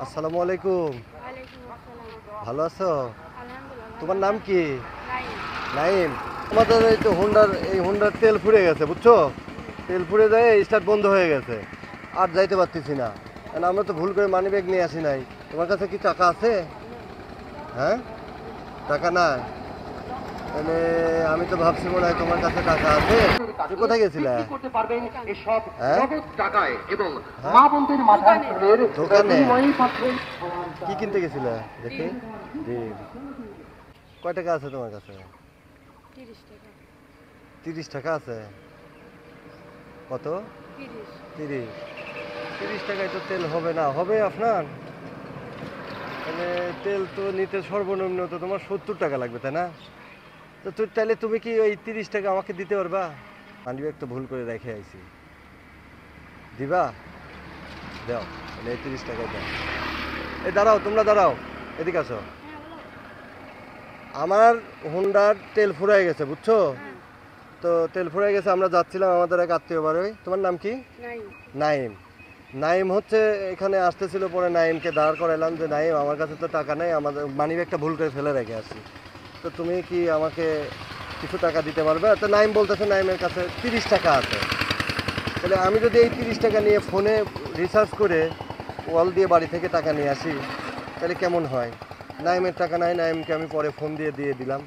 আসসালামু আলাইকুম। ওয়ালাইকুম আসসালাম। ভালো আছো? আলহামদুলিল্লাহ। তোমার নাম কি? নাইম। নাইম। আমাদের এই হুন্ডার তেল ফুরে গেছে, বুঝছো? তেল ফুরে যায়, স্টার্ট বন্ধ হয়ে গেছে, আর যাইতে পারতেছি না। কারণ আমরা তো ভুল করে মানিব্যাগ নিয়ে আসি নাই। তোমার কাছে কি টাকা আছে? হ্যাঁ, টাকা নাই। তাহলে আমি তো ভাবছি মনে হয় তোমার কাছে টাকা আছে। তুমি কোথায় গেছিলে? হ্যাঁ, দোকানে কি কিনতে গেছিলে দেখি? ডিম। কয় টাকা আছে তোমার কাছে? 30 টাকা। 30 টাকা আছে। কত? 30। 30। 30 টাকায় তো তেল হবে না। হবে আপনার? তাহলে তেল তো নিতে সর্বনিম্ন তো তোমার 70 টাকা লাগবে, তাই না? তো তাহলে তুমি কি ওই 30 টাকা আমাকে দিতে পারবা? মানিব্যাগ তো ভুল করে রেখে আইছি। দিবা? দাও। তাহলে এই 30 টাকায় দাও। এই দাঁড়াও, তোমরা দাঁড়াও, এদিকে আসো। হ্যাঁ বলো। আমার হুন্ডার তেল ফুরাই গেছে, বুঝছো? হ্যাঁ। তো তেল ফুরাই গেছে, আমরা যাচ্ছিলাম আমাদের এক আত্মীয় বাড়ি। তোমার নাম কি? নাইম। নাইম। নাইম হচ্ছে এখানে আসতেছিল, পরে নাইমকে দাঁড় করাইলাম যে নাইম আমার কাছে তো টাকা নেই, আমাদের মানিব্যাগটা ভুল করে ফেলে রেখে আসি। তো তুমি কি আমাকে কিছু টাকা দিতে পারবে? তো নাইম বলতেছে নাইমের কাছে 30 টাকা আছে। তাহলে আমি যদি এই 30 টাকা নিয়ে ফোনে রিচার্জ করে কল দিয়ে বাড়ি থেকে টাকা নিয়ে আসি, তাহলে কেমন হয়? নাইমের টাকা নাই, নাইমকে আমি পরে ফোন দিয়ে দিলাম।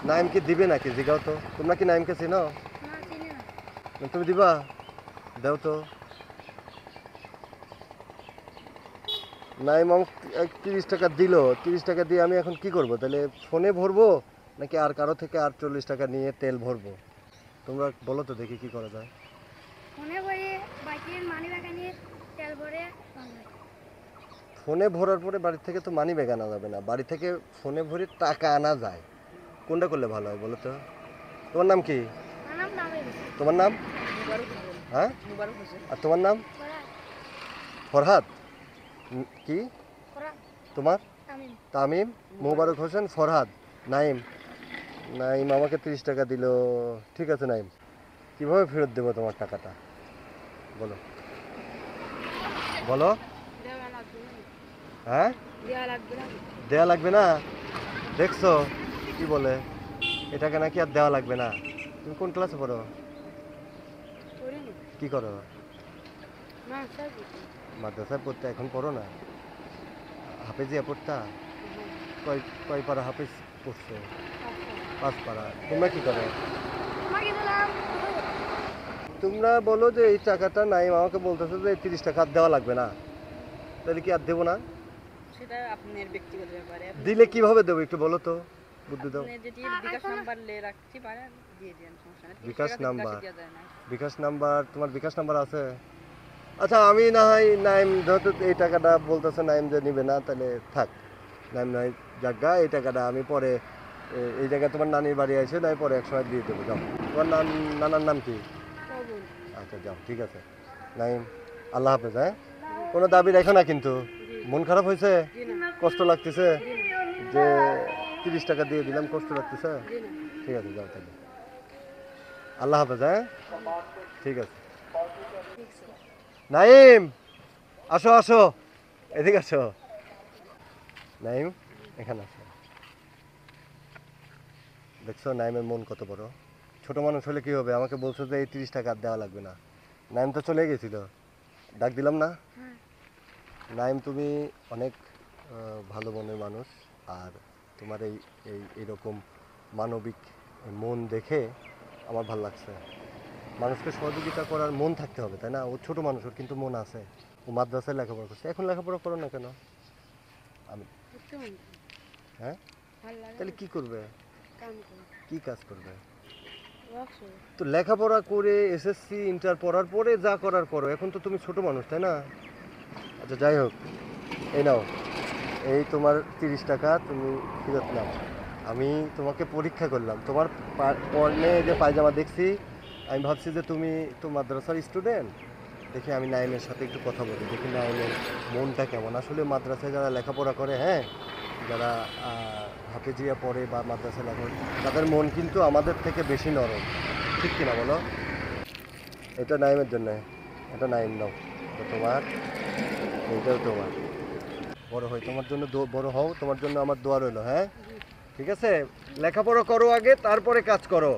নাইমকে দিবে নাকি জিগাও তো? তোমরা কি নাইমকে চিনো? না চিনি না। তুমি দিবা? দাও তো। নাইম আমাকে 30 টাকা দিল। 30 টাকা দিয়ে আমি এখন কি করব? তাহলে ফোনে ভরবো নাকি আর কারো থেকে আর 40 টাকা নিয়ে তেল ভরবো? তোমরা বলো তো দেখি কি করা যায়। ফোনে ভরে বাইকের মানি ব্যাগ নিয়ে তেল ভরে বাংলায়। ফোনে ভরার পরে বাড়ি থেকে তো মানি ব্যাগ আনা যাবে না, বাড়ি থেকে ফোনে ভরে টাকা আনা যায়। কোনটা করলে ভালো হয় বলো তো? তোমার নাম কি? আমার নাম নামিম। তোমার নাম? মুবারক হোসেন। হ্যাঁ, মুবারক হোসেন। আর তোমার নাম? ফরাদ। ফরহাদ। কি ফরাদ। তোমার? তামিম। তামিম। মোবারক হোসেন, ফরহাদ, নাইম। নাইম আমাকে 30 টাকা দিল। ঠিক আছে নাইম, কিভাবে ফেরত দেবো তোমার টাকাটা বলো? বলো। দেওয়া লাগবে না। হ্যাঁ, দেওয়া লাগবে না। দেয়া লাগবে না? দেখছো কি বলে? এ টাকা নাকি আর দেওয়া লাগবে না। তুমি কোন ক্লাসে পড়ো? করিনি। কি করো? না স্যার বুঝি। মাদ্রাসায় পড়তে এখন পড়ো না? হাফেজিয়া পড়তা? কয় কয় পারা হাফেজ পড়ছো? 5 পারা। তোমরা কি করো? আমাকে দিলাম। তোমরা বলো যে এই টাকাটা নাইম আমাকে বলতেছে যে 30 টাকা আর দেওয়া লাগবে না, তাহলে কি আর দেবো না? সেটা আপনার ব্যক্তিগত ব্যাপারে। দিলে কিভাবে দেবো একটু বলো তো, বুদ্ধি দাও। আপনি যদি বিকাশ নাম্বার রাখতে পারেন দিয়ে দিন, সমস্যা নেই। 30 বিকাশ টাকা তো নাম্বার? বিকাশে দেওয়া যায় না। বিকাশ নাম্বার? তোমার বিকাশ নাম্বার আছে? আচ্ছা, আমি না হয় নাইম যেহেতু এই টাকাটা বলতেছে নাইম যে নিবে না, তাহলে থাক। নাইম নয় জায়গা, এই টাকাটা আমি পরে এই জায়গায় তোমার নানির বাড়ি আছে, নাই পরে একসময় দিয়ে দেবো। যাও। তোমার নানার নাম কি? কবুল। আচ্ছা যাও, ঠিক আছে নাইম। আল্লাহ হাফেজ। হ্যাঁ, কোনো দাবি রেখো না কিন্তু। মন খারাপ হয়েছে? জি না। কষ্ট লাগতেছে জি না। যে 30 টাকা দিয়ে দিলাম, কষ্ট লাগতেছে? জি না। ঠিক আছে যাও তাহলে। আল্লাহ হাফেজ। হ্যাঁ, ঠিক আছে। ঠিক আছে। নাইম, আসো আসো, এদিকে আসো। নাইম, এখানে আসো। দেখছো নাইমের মন কত বড়। ছোট মানুষ হলে কি হবে? আমাকে বলছো যে এই 30 টাকা আর দেওয়া লাগবে না। নাইম তো চলে গেছিল, ডাক দিলাম না? হ্যাঁ। নাইম, তুমি অনেক ভালো মনের মানুষ। আর তোমার এই এই এরকম মানবিক মন দেখে আমার ভালো লাগছে। মানুষকে সহযোগিতা করার মন থাকতে হবে, তাই না? ও ছোট মানুষ, ওর কিন্তু মন আছে। ও মাদ্রাসায় লেখাপড়া করছে, এখন লেখাপড়া করো না কেন? আমি করতে মন চায়। হ্যাঁ, ভালো লাগে তাহলে না। কি করবে? কাম করে। কি কাজ করবে? ওয়ার্কশপ। তো লেখাপড়া করে এসএসসি ইন্টার পড়ার পরে যা করার করো, এখন তো তুমি ছোট মানুষ, তাই না? আচ্ছা যাই হোক, এই নাও, এই তোমার 30 টাকা, তুমি ফেরত নাও। আমি তোমাকে পরীক্ষা করলাম, তোমার পরনে যে পায়জামা দেখছি, আমি ভাবছি যে তুমি তো মাদ্রাসার স্টুডেন্ট। দেখি আমি নাইমের সাথে একটু কথা বলি, দেখি নাইমের মনটা কেমন। আসলে মাদ্রাসায় যারা লেখাপড়া করে, হ্যাঁ, যারা হাফেজিয়া পড়ে বা মাদ্রাসায় লেখাপড়া, তাদের মন কিন্তু আমাদের থেকে বেশি নরম, ঠিক কিনা বলো? এটা নাইমের জন্য, এটা নাইম নাও, এটা তোমার, এইটাও তোমার। বড় হই, তোমার জন্য বড় হও, তোমার জন্য আমার দোয়া রইলো। হ্যাঁ ঠিক আছে, লেখাপড়া করো আগে, তারপরে কাজ করো।